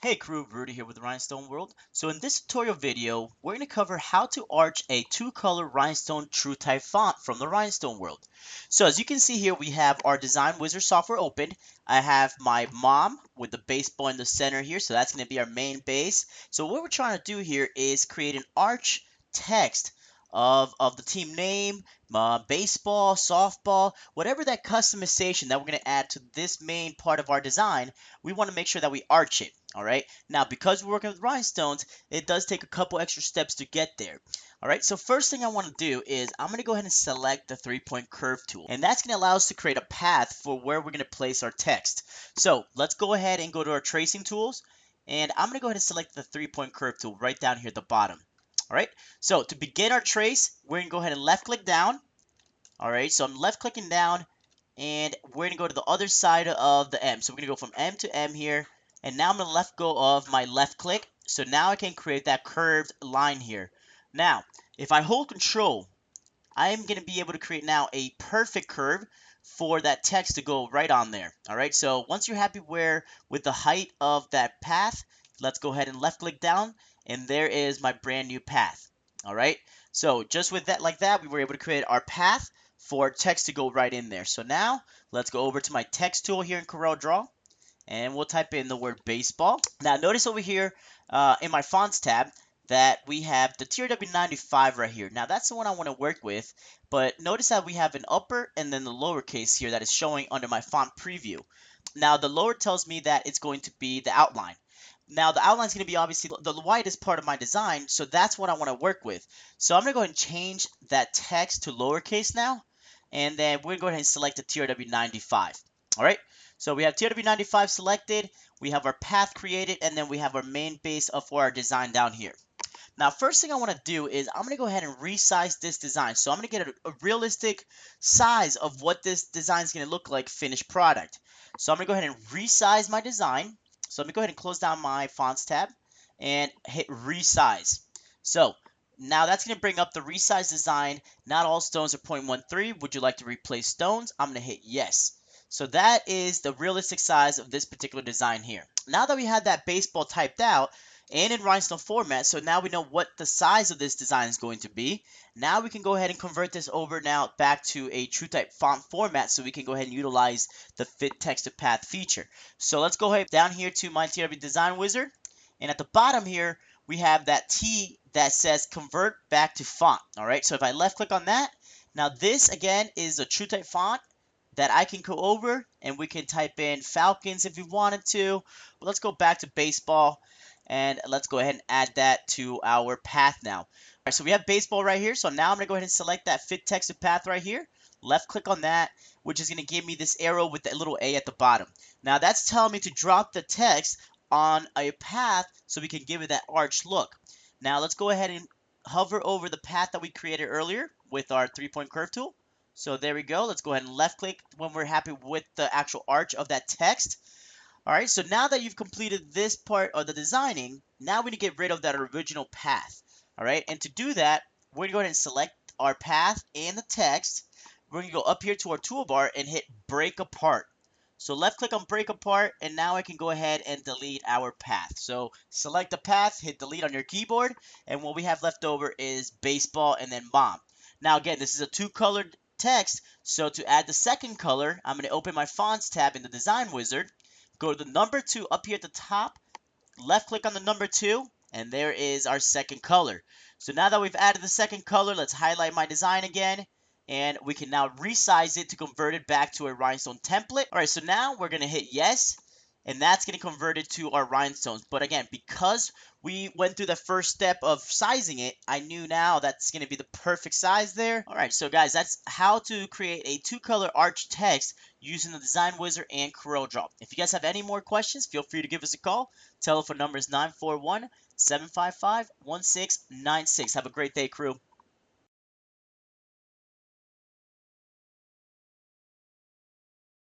Hey crew, Rudy here with Rhinestone World. So in this tutorial video, we're going to cover how to arch a two-color rhinestone true type font from the Rhinestone World. So as you can see here, we have our Design Wizard software opened. I have my mom with the baseball in the center here, so that's going to be our main base. So what we're trying to do here is create an arch text of the team name, baseball, softball, whatever that customization that we're going to add to this main part of our design, we want to make sure that we arch it. All right. Now, because we're working with rhinestones, it does take a couple extra steps to get there. All right. So first thing I want to do is I'm going to go ahead and select the 3-point curve tool. And that's going to allow us to create a path for where we're going to place our text. So let's go ahead and go to our tracing tools. And I'm going to go ahead and select the 3-point curve tool right down here at the bottom. All right. So to begin our trace, we're going to go ahead and left click down. All right. So I'm left clicking down. And we're going to go to the other side of the M. So we're going to go from M to M here. And now I'm going to let go of my left click. So now I can create that curved line here. Now, if I hold control, I am going to be able to create now a perfect curve for that text to go right on there. All right. So once you're happy with the height of that path, let's go ahead and left click down. And there is my brand new path. All right. So just with that, like that, we were able to create our path for text to go right in there. So now let's go over to my text tool here in Corel Draw. And we'll type in the word baseball. Now notice over here in my fonts tab that we have the TRW95 right here. Now that's the one I want to work with, but notice that we have an upper and then the lowercase here that is showing under my font preview. Now the lower tells me that it's going to be the outline. Now the outline is going to be obviously the widest part of my design, so that's what I want to work with. So I'm going to go ahead and change that text to lowercase now, and then we're going to go ahead and select the TRW95. All right, so we have TRW95 selected, we have our path created, and then we have our main base for our design down here. Now, first thing I want to do is I'm going to go ahead and resize this design. So I'm going to get a realistic size of what this design is going to look like finished product. So I'm going to go ahead and resize my design. So let me go ahead and close down my fonts tab and hit resize. So now that's going to bring up the resize design. Not all stones are 0.13. Would you like to replace stones? I'm going to hit yes. So that is the realistic size of this particular design here. Now that we have that baseball typed out and in rhinestone format, so now we know what the size of this design is going to be. Now we can go ahead and convert this over now back to a true type font format so we can go ahead and utilize the fit text to path feature. So let's go ahead down here to my TRW Design Wizard. And at the bottom here, we have that T that says convert back to font. All right, so if I left click on that, now this again is a true type font that I can go over and we can type in Falcons if we wanted to. But let's go back to baseball and let's go ahead and add that to our path now. All right, so we have baseball right here. So now I'm going to go ahead and select that fit text to path right here. Left click on that, which is going to give me this arrow with the little A at the bottom. Now that's telling me to drop the text on a path so we can give it that arch look. Now let's go ahead and hover over the path that we created earlier with our 3-point curve tool. So there we go. Let's go ahead and left click when we're happy with the actual arch of that text. All right, so now that you've completed this part of the designing, now we need to get rid of that original path. All right, and to do that, we're gonna go ahead and select our path and the text. We're gonna go up here to our toolbar and hit break apart. So left click on break apart, and now I can go ahead and delete our path. So select the path, hit delete on your keyboard, and what we have left over is baseball and then mom. Now again, this is a two-colored text, so to add the second color, I'm going to open my fonts tab in the design wizard, go to the number 2 up here at the top, left click on the number 2, and there is our second color. So now that we've added the second color, let's highlight my design again, and we can now resize it to convert it back to a rhinestone template. All right, so now we're going to hit yes, and that's going to convert it to our rhinestones. But again, because we went through the first step of sizing it, I knew now that's going to be the perfect size there. All right, so guys, that's how to create a two-color arch text using the Design Wizard and Corel Draw. If you guys have any more questions, feel free to give us a call. Telephone number is 941-755-1696. Have a great day, crew.